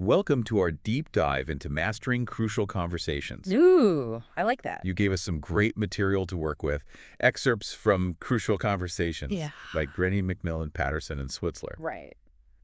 Welcome to our deep dive into mastering crucial conversations. Ooh, I like that. You gave us some great material to work with, excerpts from Crucial Conversations Yeah. by Brené, McMillan, Patterson, and Switzler, Right.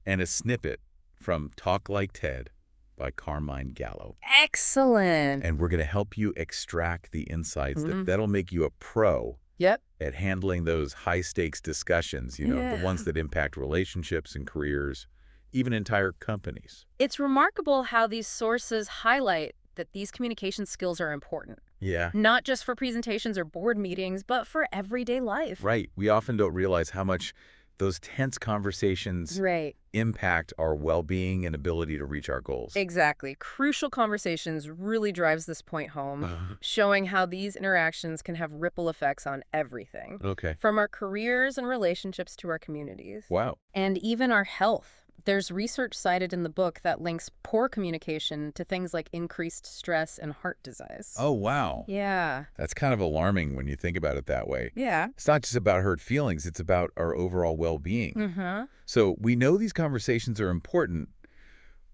and a snippet from Talk Like Ted by Carmine Gallo. Excellent. And we're going to help you extract the insights Mhm. that'll make you a pro Yep. at handling those high-stakes discussions, the Yeah. ones that impact relationships and careers, even entire companies. It's remarkable how these sources highlight that these communication skills are important, Yeah. not just for presentations or board meetings, but for everyday life. Right. We often don't realize how much those tense conversations Right. impact our well-being and ability to reach our goals. Exactly. Crucial conversations really drives this point home, showing how these interactions can have ripple effects on everything, Okay. from our careers and relationships to our communities. Wow. And even our health. There's research cited in the book that links poor communication to things like increased stress and heart disease. Oh, wow. Yeah. That's kind of alarming when you think about it that way. Yeah. It's not just about hurt feelings, it's about our overall well-being. Mm-hmm. So we know these conversations are important,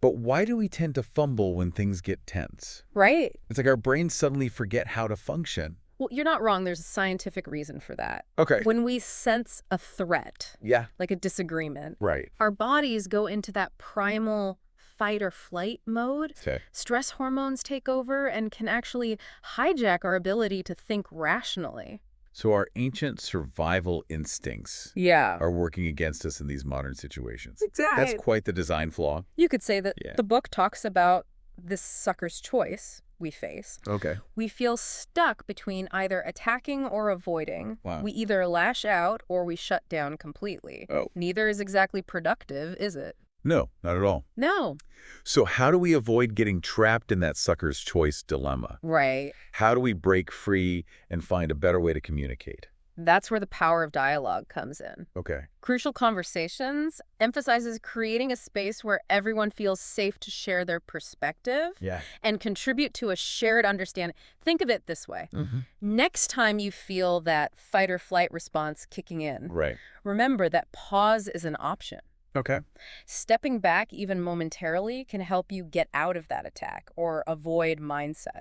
but why do we tend to fumble when things get tense? Right. It's like our brains suddenly forget how to function. Well, you're not wrong. There's a scientific reason for that. Okay. When we sense a threat, Yeah. like a disagreement, Right. our bodies go into that primal fight or flight mode. Okay. Stress hormones take over and can actually hijack our ability to think rationally. So our ancient survival instincts Yeah. are working against us in these modern situations. Exactly. That's quite the design flaw. You could say that Yeah. the book talks about this sucker's choice we face. Okay. We feel stuck between either attacking or avoiding. Wow. We either lash out or we shut down completely. Oh. Neither is exactly productive, is it? No, not at all. No. So how do we avoid getting trapped in that sucker's choice dilemma? Right. How do we break free and find a better way to communicate? That's where the power of dialogue comes in. Okay. Crucial Conversations emphasizes creating a space where everyone feels safe to share their perspective Yeah. and contribute to a shared understanding. Think of it this way. Mm-hmm. Next time you feel that fight or flight response kicking in, Right. remember that pause is an option. Okay. Stepping back even momentarily can help you get out of that attack or avoid mindset.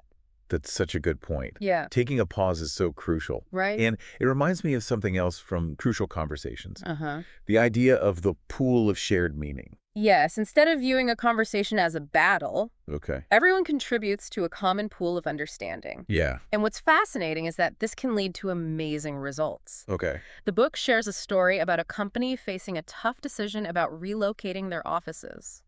That's such a good point. Yeah. Taking a pause is so crucial. Right? And it reminds me of something else from Crucial Conversations. Uh-huh. The idea of the pool of shared meaning. Yes, instead of viewing a conversation as a battle, Okay. everyone contributes to a common pool of understanding. Yeah. And what's fascinating is that this can lead to amazing results. Okay. The book shares a story about a company facing a tough decision about relocating their offices.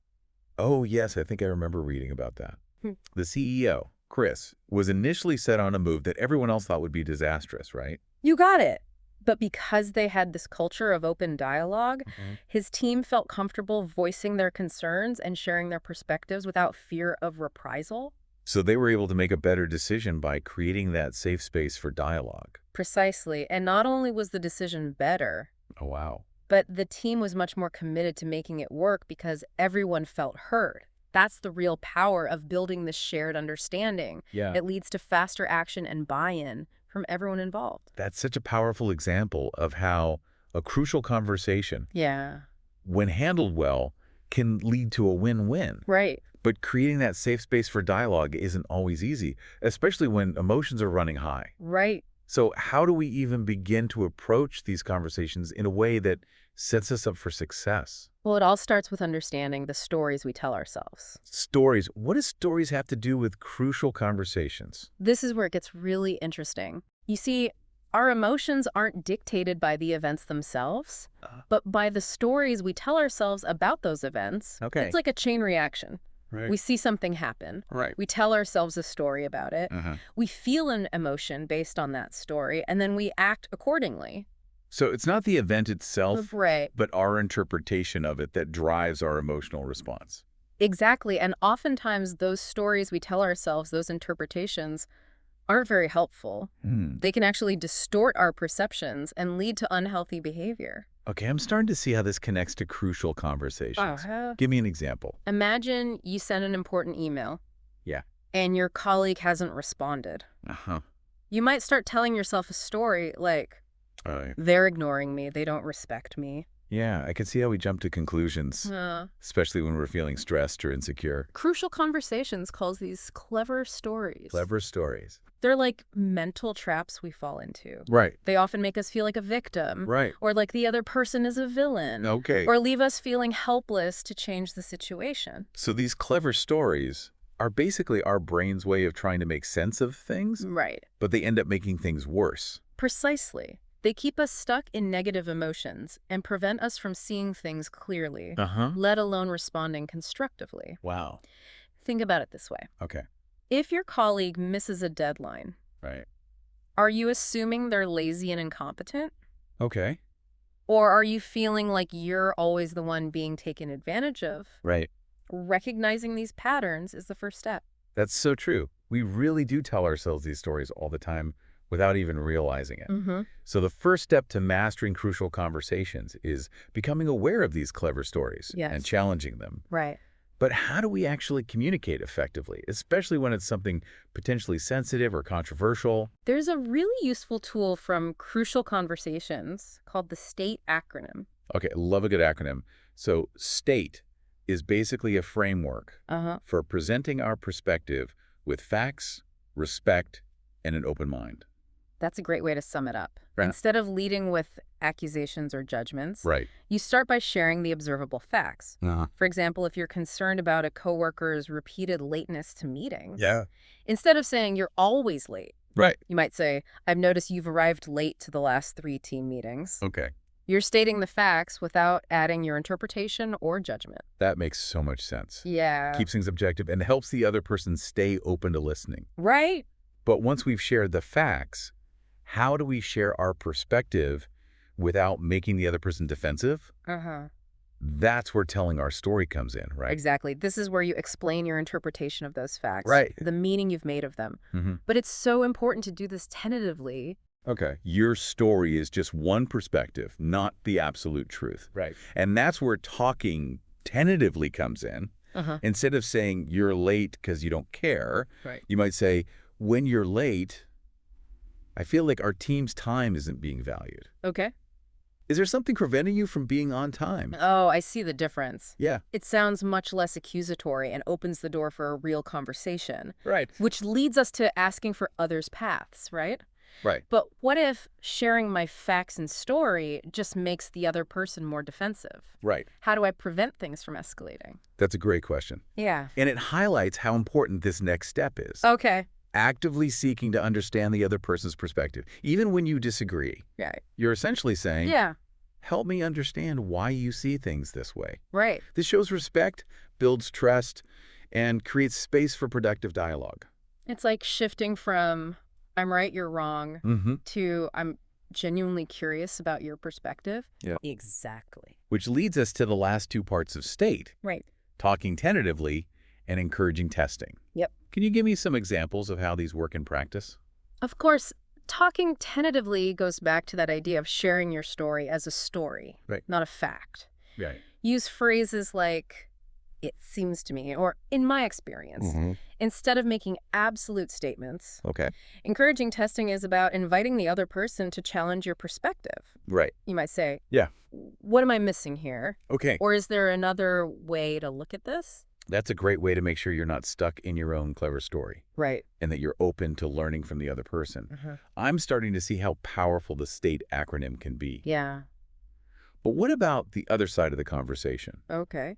Oh, yes. I think I remember reading about that. Hmm. The CEO, Chris, was initially set on a move that everyone else thought would be disastrous, right? You got it. But because they had this culture of open dialogue, his team felt comfortable voicing their concerns and sharing their perspectives without fear of reprisal. So they were able to make a better decision by creating that safe space for dialogue. Precisely. And not only was the decision better, Oh, wow. but the team was much more committed to making it work because everyone felt heard. That's the real power of building this shared understanding. Yeah. It leads to faster action and buy-in from everyone involved. That's such a powerful example of how a crucial conversation, Yeah. when handled well, can lead to a win-win. Right. But creating that safe space for dialogue isn't always easy, especially when emotions are running high. Right. So how do we even begin to approach these conversations in a way that sets us up for success? Well, it all starts with understanding the stories we tell ourselves. Stories. What do stories have to do with crucial conversations? This is where it gets really interesting. You see, our emotions aren't dictated by the events themselves, but by the stories we tell ourselves about those events. Okay. It's like a chain reaction. Right. We see something happen. Right. We tell ourselves a story about it. We feel an emotion based on that story, and then we act accordingly. So it's not the event itself, Right. but our interpretation of it that drives our emotional response. Exactly. And oftentimes those stories we tell ourselves, those interpretations, aren't very helpful. They can actually distort our perceptions and lead to unhealthy behavior. Okay, I'm starting to see how this connects to crucial conversations. Give me an example. Imagine you send an important email. Yeah. And your colleague hasn't responded. You might start telling yourself a story like, they're ignoring me, they don't respect me. Yeah, I can see how we jump to conclusions, especially when we're feeling stressed or insecure. Crucial Conversations calls these clever stories. Clever stories. They're like mental traps we fall into. Right. They often make us feel like a victim, Right. or like the other person is a villain, Okay. or leave us feeling helpless to change the situation. So these clever stories are basically our brain's way of trying to make sense of things, Right. but they end up making things worse. Precisely. They keep us stuck in negative emotions and prevent us from seeing things clearly, let alone responding constructively. Wow. Think about it this way. Okay. If your colleague misses a deadline, Right. are you assuming they're lazy and incompetent? Okay. Or are you feeling like you're always the one being taken advantage of? Right. Recognizing these patterns is the first step. That's so true. We really do tell ourselves these stories all the time without even realizing it. So the first step to mastering crucial conversations is becoming aware of these clever stories and challenging them. Right. But how do we actually communicate effectively, especially when it's something potentially sensitive or controversial? There's a really useful tool from Crucial Conversations called the STATE acronym. Okay, love a good acronym. So STATE is basically a framework for presenting our perspective with facts, respect, and an open mind. That's a great way to sum it up. Right. Instead of leading with accusations or judgments, Right. you start by sharing the observable facts. For example, if you're concerned about a coworker's repeated lateness to meetings, instead of saying you're always late, Right. you might say, I've noticed you've arrived late to the last 3 team meetings. Okay. You're stating the facts without adding your interpretation or judgment. That makes so much sense. Yeah. Keeps things objective and helps the other person stay open to listening. Right? But once we've shared the facts, how do we share our perspective without making the other person defensive? That's where telling our story comes in, right? Exactly. This is where you explain your interpretation of those facts. Right. The meaning you've made of them. But it's so important to do this tentatively. Okay. Your story is just one perspective, not the absolute truth. Right. And that's where talking tentatively comes in. Instead of saying you're late because you don't care, you might say, when you're late, I feel like our team's time isn't being valued. Okay. Is there something preventing you from being on time? Oh, I see the difference. Yeah. It sounds much less accusatory and opens the door for a real conversation. Right. Which leads us to asking for others' paths, right? Right. But what if sharing my facts and story just makes the other person more defensive? Right. How do I prevent things from escalating? That's a great question. Yeah. And it highlights how important this next step is. Okay. Actively seeking to understand the other person's perspective. Even when you disagree, Right. you're essentially saying, Yeah. help me understand why you see things this way. Right. This shows respect, builds trust, and creates space for productive dialogue. It's like shifting from I'm right, you're wrong to I'm genuinely curious about your perspective. Yeah. Exactly. Which leads us to the last 2 parts of STATE, Right. talking tentatively and encouraging testing. Yep. Can you give me some examples of how these work in practice? Of course, talking tentatively goes back to that idea of sharing your story as a story, Right. not a fact. Right. Use phrases like, it seems to me, or in my experience, instead of making absolute statements. Okay. Encouraging testing is about inviting the other person to challenge your perspective. Right. You might say, Yeah. what am I missing here? Okay. Or is there another way to look at this? That's a great way to make sure you're not stuck in your own clever story Right. and that you're open to learning from the other person. I'm starting to see how powerful the STATE acronym can be. Yeah. But what about the other side of the conversation? Okay.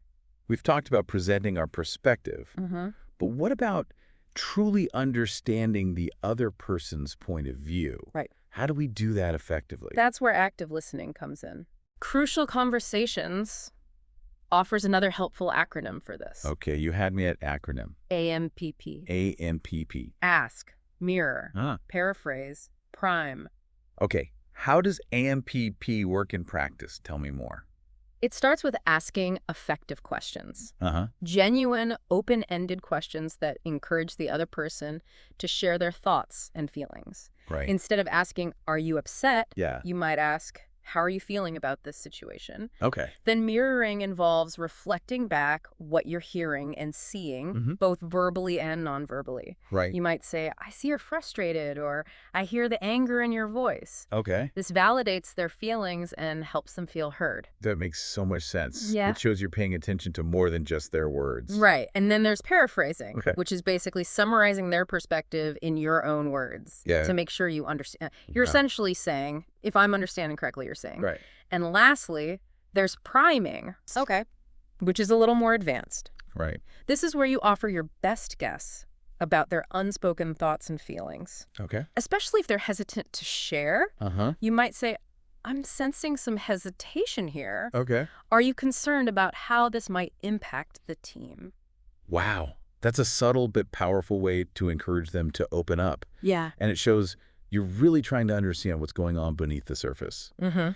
We've talked about presenting our perspective, but what about truly understanding the other person's point of view? Right. How do we do that effectively? That's where active listening comes in. Crucial Conversations offers another helpful acronym for this. Okay, you had me at acronym. AMPP. AMPP. Ask, mirror, paraphrase, prime. Okay, how does AMPP work in practice? Tell me more. It starts with asking effective questions. Uh-huh. Genuine, open-ended questions that encourage the other person to share their thoughts and feelings. Right. Instead of asking, are you upset? Yeah. You might ask, how are you feeling about this situation? Okay. Then mirroring involves reflecting back what you're hearing and seeing, both verbally and non-verbally. Right. You might say, I see you're frustrated, or I hear the anger in your voice. Okay. This validates their feelings and helps them feel heard. That makes so much sense. Yeah. It shows you're paying attention to more than just their words. Right. And then there's paraphrasing, Okay. which is basically summarizing their perspective in your own words to make sure you understand. You're essentially saying, if I'm understanding correctly, you're saying. Right. And lastly, there's priming. Okay. Which is a little more advanced. Right. This is where you offer your best guess about their unspoken thoughts and feelings. Okay. Especially if they're hesitant to share. You might say, I'm sensing some hesitation here. Okay. Are you concerned about how this might impact the team? Wow. That's a subtle but powerful way to encourage them to open up. Yeah. And it shows you're really trying to understand what's going on beneath the surface.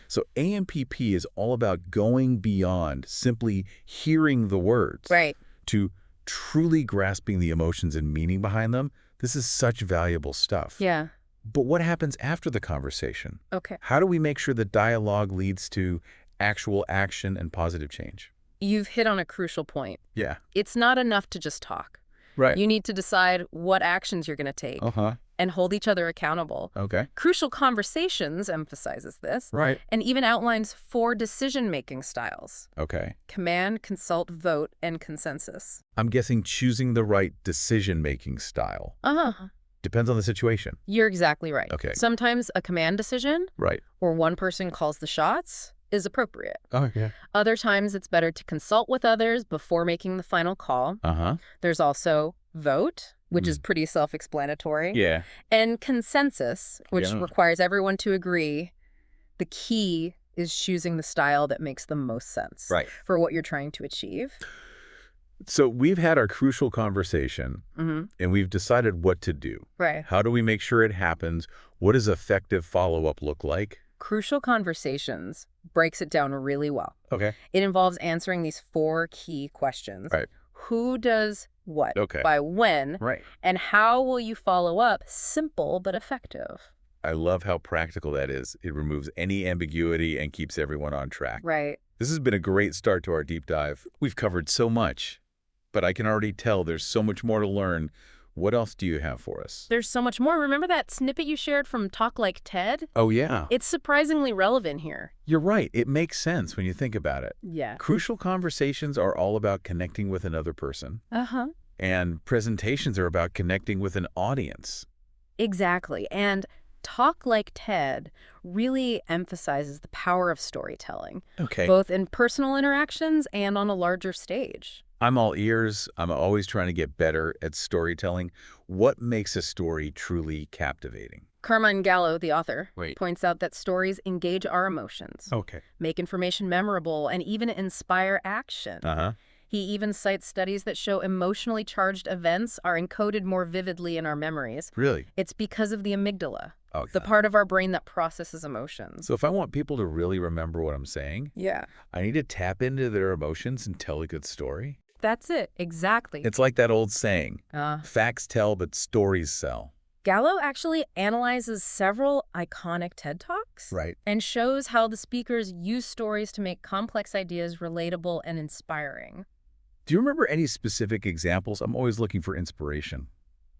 So AMPP is all about going beyond simply hearing the words. Right. To truly grasping the emotions and meaning behind them. This is such valuable stuff. Yeah. But what happens after the conversation? Okay. How do we make sure the dialogue leads to actual action and positive change? You've hit on a crucial point. Yeah. It's not enough to just talk. Right. You need to decide what actions you're going to take and hold each other accountable. Okay. Crucial Conversations emphasizes this. Right. And even outlines 4 decision-making styles. Okay. Command, consult, vote, and consensus. I'm guessing choosing the right decision-making style. Depends on the situation. You're exactly right. Okay. Sometimes a command decision, Right. where one person calls the shots, is appropriate. Okay. Other times it's better to consult with others before making the final call. There's also vote, which is pretty self-explanatory. Yeah. And consensus, which requires everyone to agree. The key is choosing the style that makes the most sense for what you're trying to achieve. So we've had our crucial conversation, and we've decided what to do. Right. How do we make sure it happens? What does effective follow-up look like? Crucial Conversations breaks it down really well. Okay. It involves answering these 4 key questions. Right. Who does what? Okay. By when? Right. And how will you follow up? Simple but effective. I love how practical that is. It removes any ambiguity and keeps everyone on track. Right. This has been a great start to our deep dive. We've covered so much, but I can already tell there's so much more to learn. What else do you have for us? There's so much more. Remember that snippet you shared from Talk Like TED? Oh, yeah. It's surprisingly relevant here. You're right. It makes sense when you think about it. Yeah. Crucial Conversations are all about connecting with another person. And presentations are about connecting with an audience. Exactly. And Talk Like TED really emphasizes the power of storytelling. Okay. Both in personal interactions and on a larger stage. I'm all ears. I'm always trying to get better at storytelling. What makes a story truly captivating? Carmine Gallo, the author, points out that stories engage our emotions, Okay. make information memorable, and even inspire action. He even cites studies that show emotionally charged events are encoded more vividly in our memories. Really? It's because of the amygdala, Okay. the part of our brain that processes emotions. So if I want people to really remember what I'm saying, I need to tap into their emotions and tell a good story. That's it. Exactly. It's like that old saying, facts tell, but stories sell. Gallo actually analyzes several iconic TED Talks and shows how the speakers use stories to make complex ideas relatable and inspiring. Do you remember any specific examples? I'm always looking for inspiration.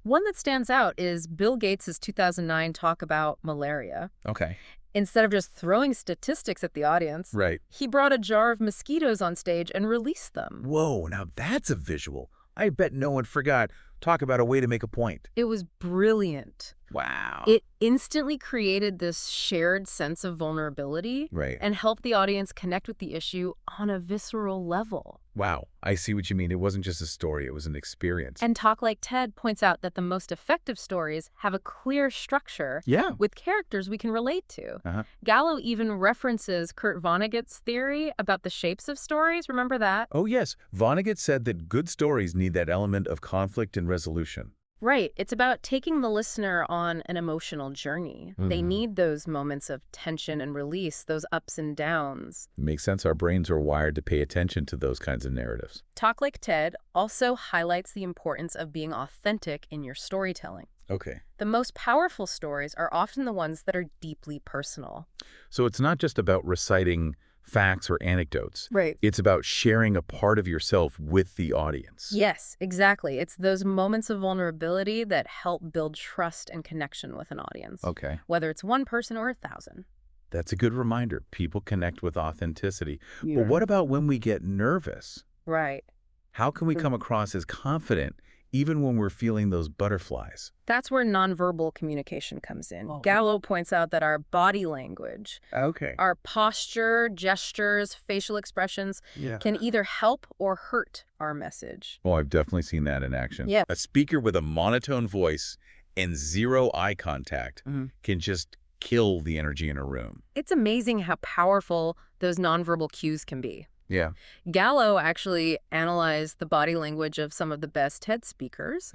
One that stands out is Bill Gates' 2009 talk about malaria. Okay. Instead of just throwing statistics at the audience, he brought a jar of mosquitoes on stage and released them. Whoa, now that's a visual. I bet no one forgot. Talk about a way to make a point. It was brilliant. Wow. It instantly created this shared sense of vulnerability and helped the audience connect with the issue on a visceral level. Wow, I see what you mean. It wasn't just a story, it was an experience. And Talk Like TED points out that the most effective stories have a clear structure with characters we can relate to. Gallo even references Kurt Vonnegut's theory about the shapes of stories. Remember that? Oh, yes. Vonnegut said that good stories need that element of conflict and resolution. Right. It's about taking the listener on an emotional journey. They need those moments of tension and release, those ups and downs. It makes sense. Our brains are wired to pay attention to those kinds of narratives. Talk Like TED also highlights the importance of being authentic in your storytelling. Okay. The most powerful stories are often the ones that are deeply personal. So it's not just about reciting facts or anecdotes. Right. It's about sharing a part of yourself with the audience. Yes, exactly. It's those moments of vulnerability that help build trust and connection with an audience. Okay. Whether it's one person or 1,000. That's a good reminder. People connect with authenticity. Yeah. But what about when we get nervous? Right. How can we come across as confident even when we're feeling those butterflies? That's where nonverbal communication comes in. Gallo points out that our body language, our posture, gestures, facial expressions can either help or hurt our message. Oh, I've definitely seen that in action. Yeah. A speaker with a monotone voice and zero eye contact can just kill the energy in a room. It's amazing how powerful those nonverbal cues can be. Yeah. Gallo actually analyzed the body language of some of the best TED speakers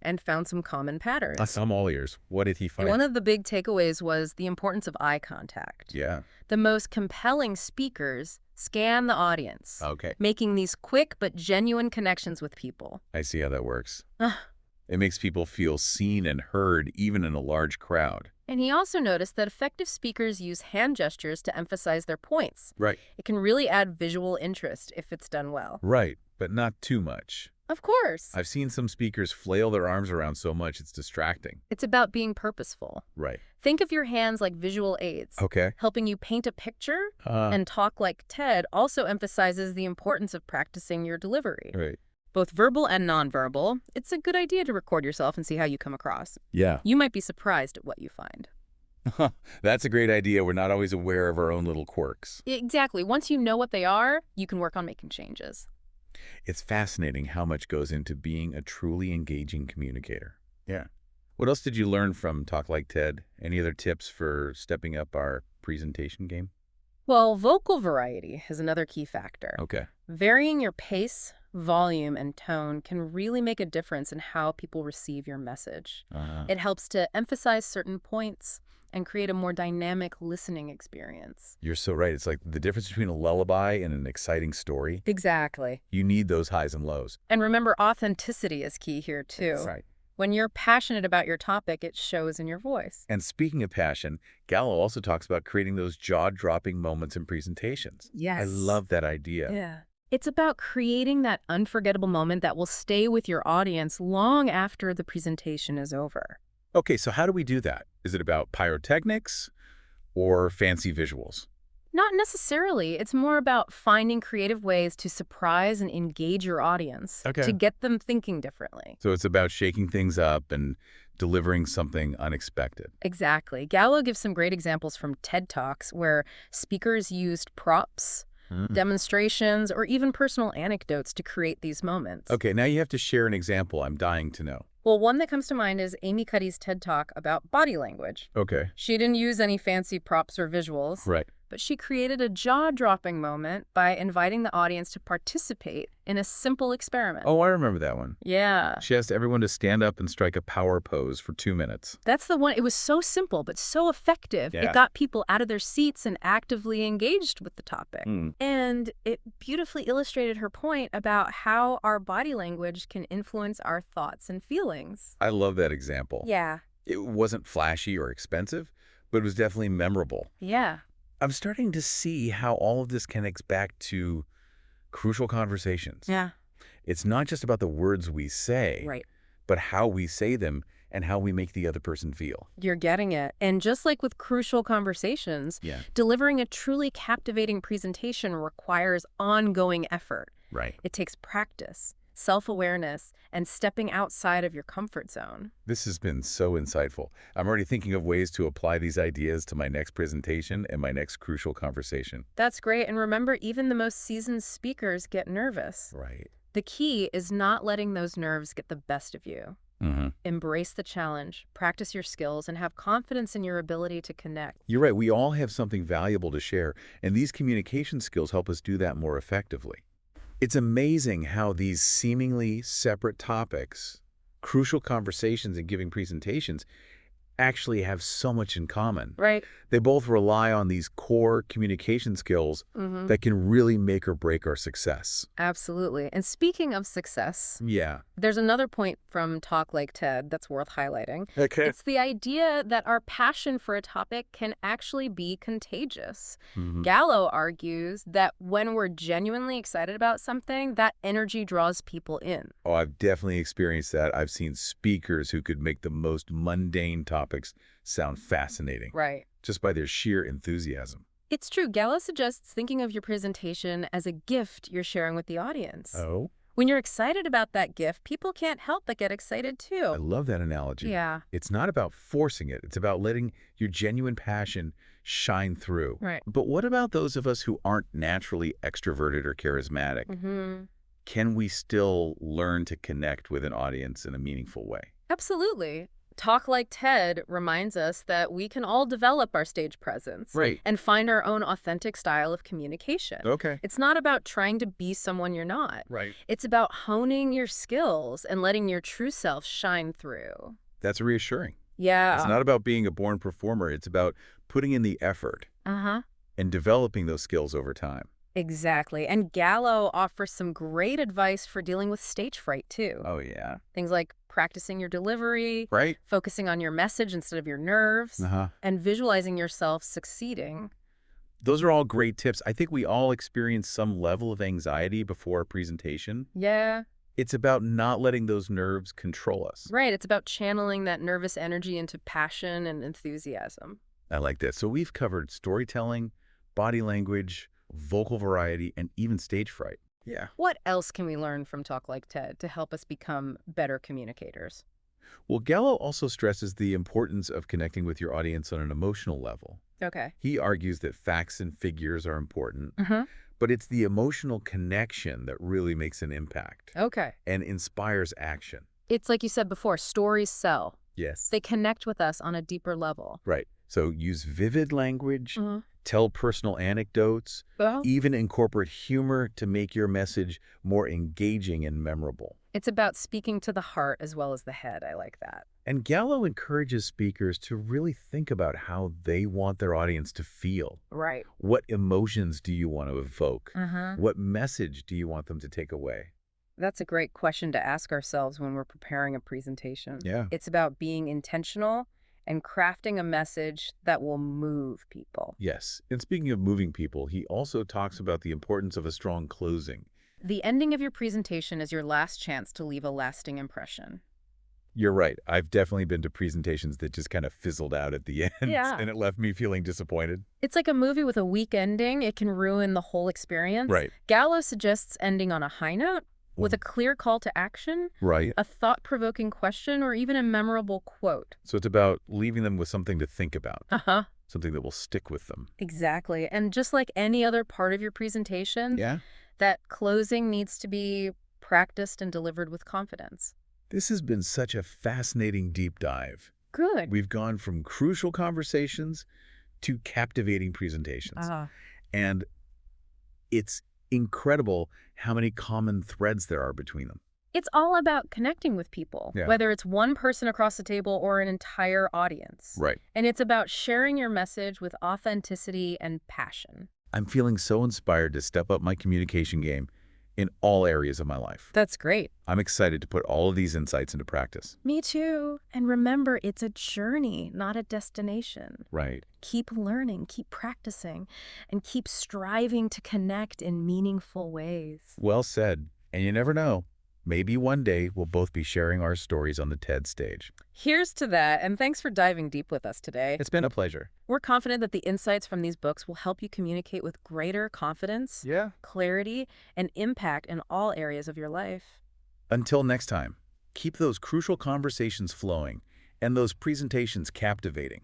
and found some common patterns. I'm all ears. What did he find? One of the big takeaways was the importance of eye contact. Yeah. The most compelling speakers scan the audience, Okay. making these quick but genuine connections with people. I see how that works. It makes people feel seen and heard even in a large crowd. And he also noticed that effective speakers use hand gestures to emphasize their points. Right. It can really add visual interest if it's done well. Right, but not too much. Of course. I've seen some speakers flail their arms around so much it's distracting. It's about being purposeful. Right. Think of your hands like visual aids. Okay. Helping you paint a picture and talk like TED also emphasizes the importance of practicing your delivery. Right. Both verbal and nonverbal, it's a good idea to record yourself and see how you come across. Yeah. You might be surprised at what you find. That's a great idea. We're not always aware of our own little quirks. Exactly. Once you know what they are, you can work on making changes. It's fascinating how much goes into being a truly engaging communicator. Yeah. What else did you learn from Talk Like TED? Any other tips for stepping up our presentation game? Well, vocal variety is another key factor. Okay. Varying your pace, volume, and tone can really make a difference in how people receive your message. It helps to emphasize certain points and create a more dynamic listening experience. You're so right. It's like the difference between a lullaby and an exciting story. Exactly. You need those highs and lows. And remember, authenticity is key here, too. That's right. When you're passionate about your topic, it shows in your voice. And speaking of passion, Gallo also talks about creating those jaw-dropping moments in presentations. Yes. I love that idea. Yeah. It's about creating that unforgettable moment that will stay with your audience long after the presentation is over. Okay, so how do we do that? Is it about pyrotechnics or fancy visuals? Not necessarily. It's more about finding creative ways to surprise and engage your audience, to get them thinking differently. So it's about shaking things up and delivering something unexpected. Exactly. Gallo gives some great examples from TED Talks where speakers used props, demonstrations, or even personal anecdotes to create these moments. Okay, now you have to share an example. I'm dying to know. Well, one that comes to mind is Amy Cuddy's TED Talk about body language. Okay. She didn't use any fancy props or visuals. Right. But she created a jaw-dropping moment by inviting the audience to participate in a simple experiment. Oh, I remember that one. Yeah. She asked everyone to stand up and strike a power pose for 2 minutes. That's the one. It was so simple, but so effective. Yeah. It got people out of their seats and actively engaged with the topic. And it beautifully illustrated her point about how our body language can influence our thoughts and feelings. I love that example. Yeah. It wasn't flashy or expensive, but it was definitely memorable. Yeah. I'm starting to see how all of this connects back to crucial conversations. Yeah. It's not just about the words we say, Right. but how we say them and how we make the other person feel. You're getting it. And just like with crucial conversations, delivering a truly captivating presentation requires ongoing effort. Right. It takes practice, self-awareness, and stepping outside of your comfort zone. This has been so insightful. I'm already thinking of ways to apply these ideas to my next presentation and my next crucial conversation. That's great. And remember, even the most seasoned speakers get nervous. Right. The key is not letting those nerves get the best of you. Embrace the challenge, practice your skills, and have confidence in your ability to connect. You're right. We all have something valuable to share, and these communication skills help us do that more effectively. It's amazing how these seemingly separate topics, crucial conversations and giving presentations, actually have so much in common. Right. They both rely on these core communication skills that can really make or break our success. Absolutely. And speaking of success, Yeah. there's another point from Talk Like TED that's worth highlighting. Okay. It's the idea that our passion for a topic can actually be contagious. Gallo argues that when we're genuinely excited about something, that energy draws people in. Oh, I've definitely experienced that. I've seen speakers who could make the most mundane topics sound fascinating. Right. Just by their sheer enthusiasm. It's true. Gallo suggests thinking of your presentation as a gift you're sharing with the audience. Oh? When you're excited about that gift, people can't help but get excited too. I love that analogy. Yeah. It's not about forcing it. It's about letting your genuine passion shine through. Right. But what about those of us who aren't naturally extroverted or charismatic? Can we still learn to connect with an audience in a meaningful way? Absolutely. Talk Like TED reminds us that we can all develop our stage presence and find our own authentic style of communication. Okay. It's not about trying to be someone you're not. Right. It's about honing your skills and letting your true self shine through. That's reassuring. Yeah. It's not about being a born performer. It's about putting in the effort and developing those skills over time. Exactly. And Gallo offers some great advice for dealing with stage fright, too. Oh, yeah. Things like practicing your delivery, Right. focusing on your message instead of your nerves, and visualizing yourself succeeding. Those are all great tips. I think we all experience some level of anxiety before a presentation. Yeah. It's about not letting those nerves control us. Right. It's about channeling that nervous energy into passion and enthusiasm. I like that. So we've covered storytelling, body language, vocal variety, and even stage fright. Yeah. What else can we learn from Talk Like TED to help us become better communicators? Well, Gallo also stresses the importance of connecting with your audience on an emotional level. Okay. He argues that facts and figures are important, but it's the emotional connection that really makes an impact. Okay. And inspires action. It's like you said before, stories sell. Yes. They connect with us on a deeper level. Right. So use vivid language, tell personal anecdotes, Well, even incorporate humor to make your message more engaging and memorable. it's about speaking to the heart as well as the head. I like that. And Gallo encourages speakers to really think about how they want their audience to feel. Right. What emotions do you want to evoke? What message do you want them to take away? That's a great question to ask ourselves when we're preparing a presentation. Yeah. It's about being intentional and crafting a message that will move people. Yes. And speaking of moving people, he also talks about the importance of a strong closing. The ending of your presentation is your last chance to leave a lasting impression. You're right. I've definitely been to presentations that just kind of fizzled out at the end, and it left me feeling disappointed. It's like a movie with a weak ending. It can ruin the whole experience. Right. Gallo suggests ending on a high note with a clear call to action, Right. a thought-provoking question, or even a memorable quote. So it's about leaving them with something to think about, Uh-huh. something that will stick with them. Exactly. And just like any other part of your presentation, that closing needs to be practiced and delivered with confidence. This has been such a fascinating deep dive. Good. We've gone from crucial conversations to captivating presentations. And it's incredible how many common threads there are between them. It's all about connecting with people, whether it's one person across the table or an entire audience. Right. And it's about sharing your message with authenticity and passion. I'm feeling so inspired to step up my communication game in all areas of my life. That's great. I'm excited to put all of these insights into practice. Me too. And remember, it's a journey, not a destination. Right. Keep learning, keep practicing, and keep striving to connect in meaningful ways. Well said. And you never know. Maybe one day we'll both be sharing our stories on the TED stage. Here's to that, and thanks for diving deep with us today. It's been a pleasure. We're confident that the insights from these books will help you communicate with greater confidence, clarity, and impact in all areas of your life. Until next time, keep those crucial conversations flowing and those presentations captivating.